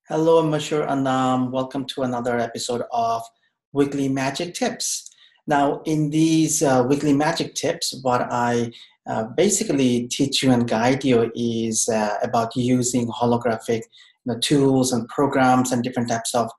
Hello, I'm Mashur, and welcome to another episode of Weekly Magic Tips. Now, in these weekly magic tips, what I basically teach you and guide you is about using holographic tools and programs and different types of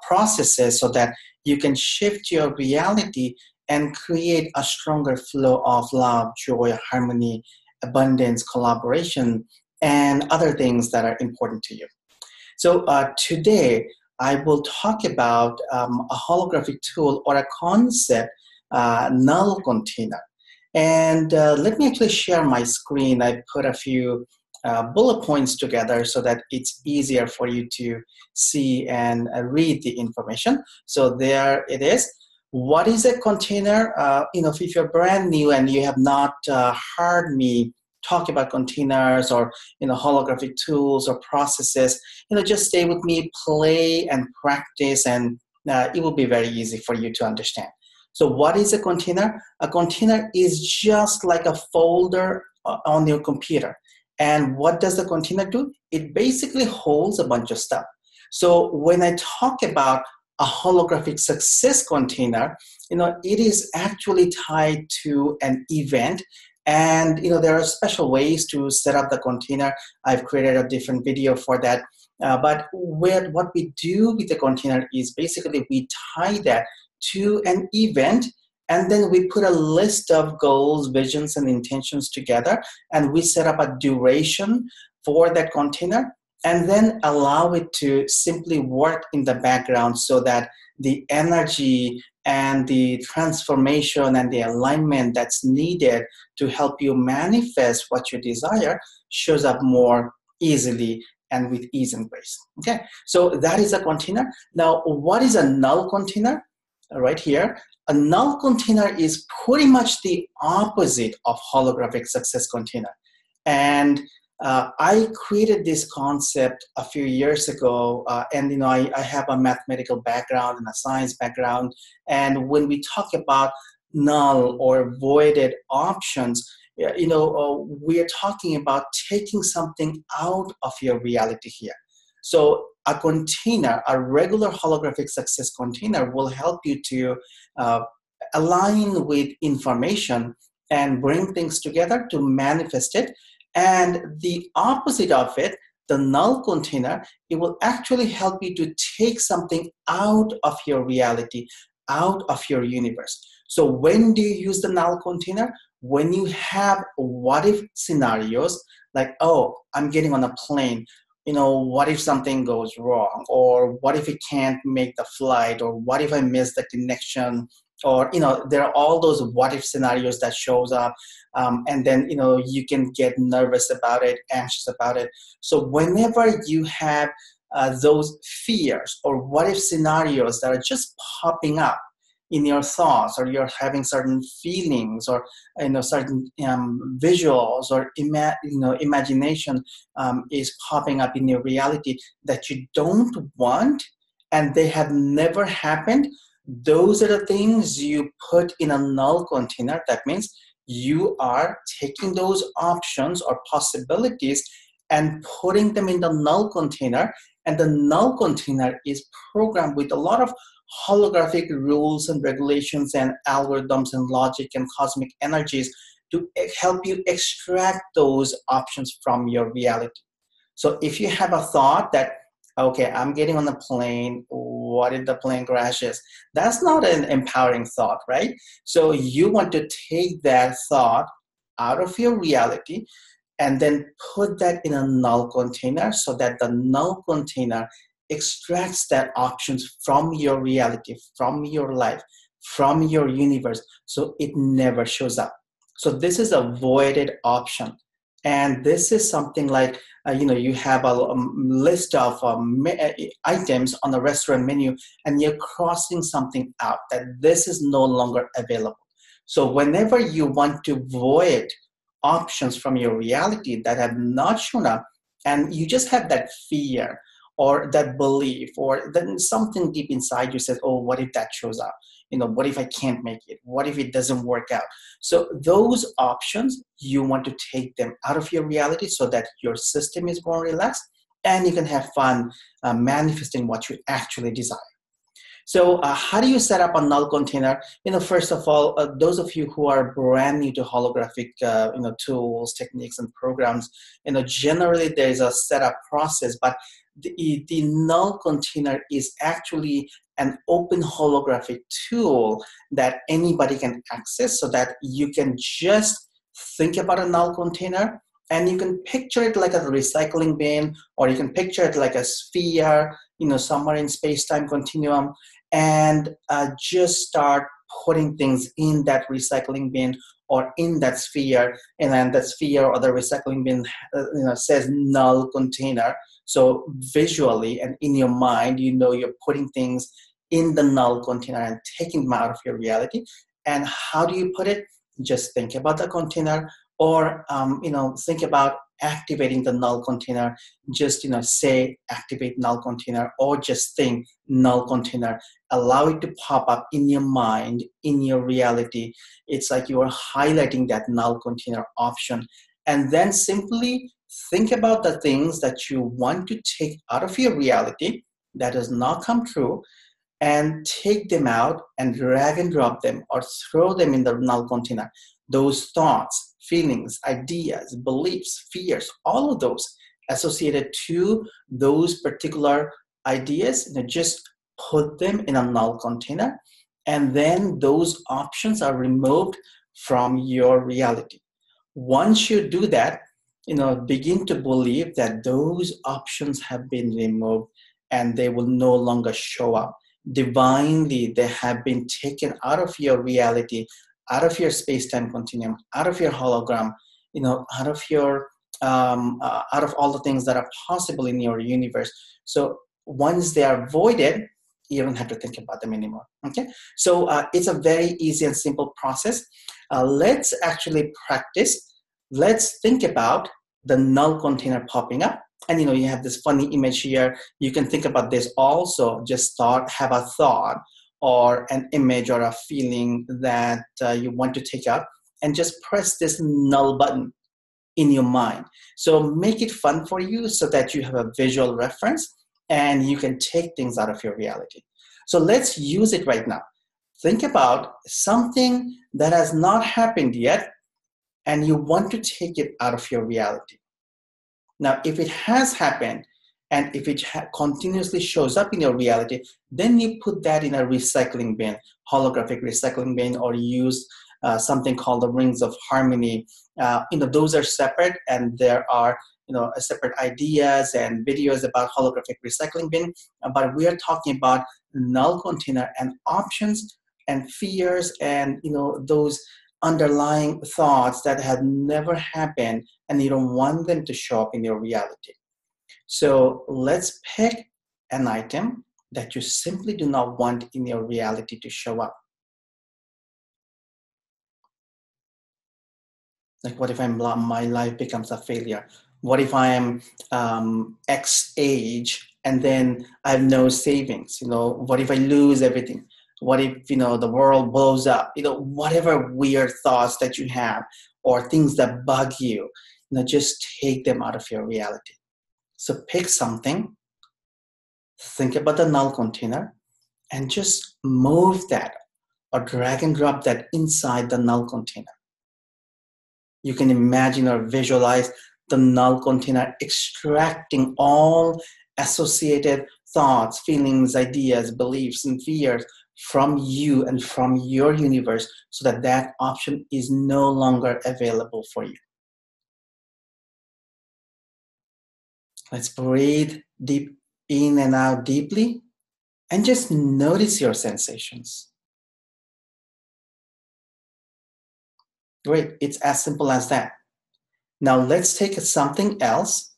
processes so that you can shift your reality and create a stronger flow of love, joy, harmony, abundance, collaboration, and other things that are important to you. So today I will talk about a holographic tool or a concept, null container. And let me actually share my screen. I put a few bullet points together so that it's easier for you to see and read the information. So there it is. What is a container? If you're brand new and you have not heard me talk about containers or holographic tools or processes, just stay with me, play and practice, and it will be very easy for you to understand. So what is a container? A container is just like a folder on your computer. And what does the container do? It basically holds a bunch of stuff. So when I talk about a holographic success container, it is actually tied to an event. And there are special ways to set up the container. I've created a different video for that. But what we do with the container is basically we tie that to an event, and then we put a list of goals, visions, and intentions together, and we set up a duration for that container, and then allow it to simply work in the background so that the energy and the transformation and the alignment that's needed to help you manifest what you desire shows up more easily and with ease and grace. Okay, so that is a container. Now, what is a null container? Right here, a null container is pretty much the opposite of holographic success container. And I created this concept a few years ago, and I have a mathematical background and a science background. And when we talk about null or voided options, we are talking about taking something out of your reality here. So a container, a regular holographic success container, will help you to align with information and bring things together to manifest it. And the opposite of it, the null container, it will actually help you to take something out of your reality, out of your universe. So when do you use the null container? When you have what if scenarios, like, oh, I'm getting on a plane, what if something goes wrong? Or what if it can't make the flight? Or what if I miss the connection? Or, there are all those what if scenarios that shows up. And then, you can get nervous about it, anxious about it. So whenever you have those fears or what if scenarios that are just popping up in your thoughts, or you're having certain feelings, or certain visuals, or imagination is popping up in your reality that you don't want, and they have never happened, those are the things you put in a null container. That means you are taking those options or possibilities and putting them in the null container, and the null container is programmed with a lot of holographic rules and regulations and algorithms and logic and cosmic energies to help you extract those options from your reality. So if you have a thought that, okay, I'm getting on a plane, what if the plane crashes? That's not an empowering thought, right? So you want to take that thought out of your reality and then put that in a null container so that the null container extracts that options from your reality, from your life, from your universe, so it never shows up. So this is a voided option. And this is something like, you have a list of items on the restaurant menu, and you're crossing something out that this is no longer available. So whenever you want to void options from your reality that have not shown up, and you just have that fear or that belief, or then something deep inside you says, oh, what if that shows up? What if I can't make it? What if it doesn't work out? So those options, you want to take them out of your reality so that your system is more relaxed, and you can have fun manifesting what you actually desire. So how do you set up a null container? First of all, those of you who are brand new to holographic, tools, techniques, and programs, generally there is a setup process, but the null container is actually an open holographic tool that anybody can access, so that you can just think about a null container, and you can picture it like a recycling bin, or you can picture it like a sphere, somewhere in space-time continuum, and just start putting things in that recycling bin or in that sphere, and then that sphere or the recycling bin says null container. So visually and in your mind, you're putting things in the null container and taking them out of your reality. And how do you put it? Just think about the container, or think about activating the null container. Just say activate null container, or just think null container. Allow it to pop up in your mind, in your reality. It's like you are highlighting that null container option, and then simply think about the things that you want to take out of your reality that does not come true, and take them out and drag and drop them or throw them in the null container. Those thoughts, feelings, ideas, beliefs, fears, all of those associated to those particular ideas, just put them in a null container, and then those options are removed from your reality. Once you do that, begin to believe that those options have been removed and they will no longer show up. Divinely, they have been taken out of your reality, out of your space-time continuum, out of your hologram, out of your out of all the things that are possible in your universe. So once they are voided, you don't have to think about them anymore. Okay, so it's a very easy and simple process. Let's actually practice. Let's think about the null container popping up. And you have this funny image here. You can think about this also. Just have a thought or an image or a feeling that you want to take out, and just press this null button in your mind. So make it fun for you so that you have a visual reference and you can take things out of your reality. So let's use it right now. Think about something that has not happened yet and you want to take it out of your reality. Now, if it has happened and if it continuously shows up in your reality, then you put that in a recycling bin, holographic recycling bin, or use something called the rings of harmony. Those are separate, and there are separate ideas and videos about holographic recycling bin. But we are talking about null container and options and fears and those underlying thoughts that have never happened, and you don't want them to show up in your reality. So let's pick an item that you simply do not want in your reality to show up. Like, what if my life becomes a failure? What if I am X age and then I have no savings? What if I lose everything? What if the world blows up? Whatever weird thoughts that you have or things that bug you, just take them out of your reality. So pick something, think about the null container, and just move that or drag and drop that inside the null container. You can imagine or visualize the null container extracting all associated thoughts, feelings, ideas, beliefs, and fears from you and from your universe, so that that option is no longer available for you. Let's breathe deep in and out deeply, and just notice your sensations. Great, it's as simple as that. Now let's take something else,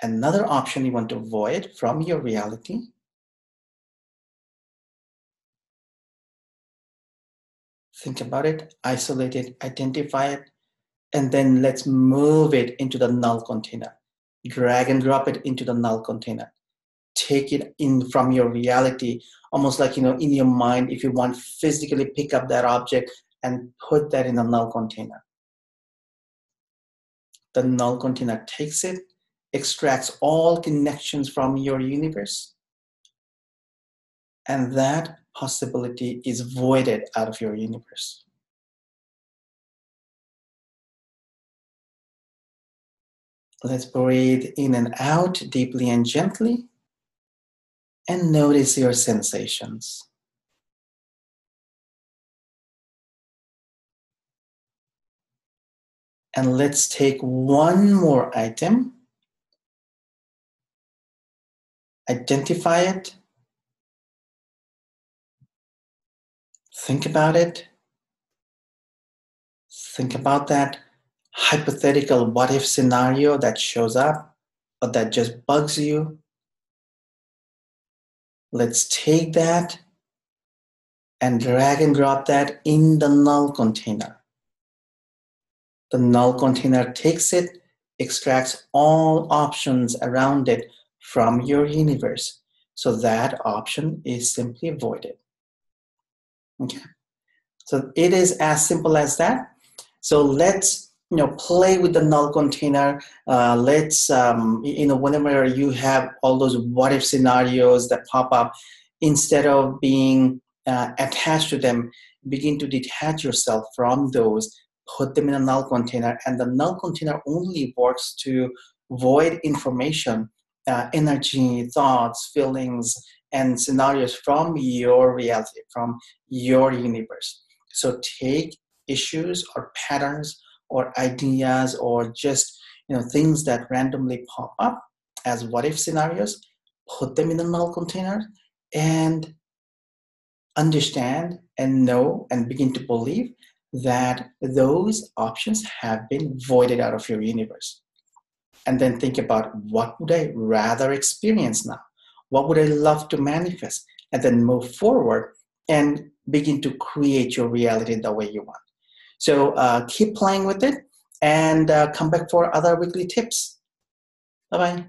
another option you want to avoid from your reality. Think about it, isolate it, identify it, and then let's move it into the null container. Drag and drop it into the null container. Take it in from your reality, almost like, in your mind, if you want, physically pick up that object and put that in a null container. The null container takes it extracts all connections from your universe, and that possibility is voided out of your universe. Let's breathe in and out deeply and gently, and notice your sensations. And let's take one more item, identify it, think about it, think about that hypothetical what if scenario that shows up or that just bugs you. Let's take that and drag and drop that in the null container. The null container takes it, extracts all options around it from your universe. So that option is simply voided. Okay. So it is as simple as that. So let's play with the null container. Let's whenever you have all those what if scenarios that pop up, instead of being attached to them, begin to detach yourself from those. Put them in a null container, and the null container only works to void information, energy, thoughts, feelings, and scenarios from your reality, from your universe. So take issues or patterns or ideas or just things that randomly pop up as what if scenarios, put them in a null container, and understand and know and begin to believe that those options have been voided out of your universe. And then think about, what would I rather experience now? What would I love to manifest? And then move forward and begin to create your reality the way you want. So keep playing with it, and come back for other weekly tips. Bye-bye.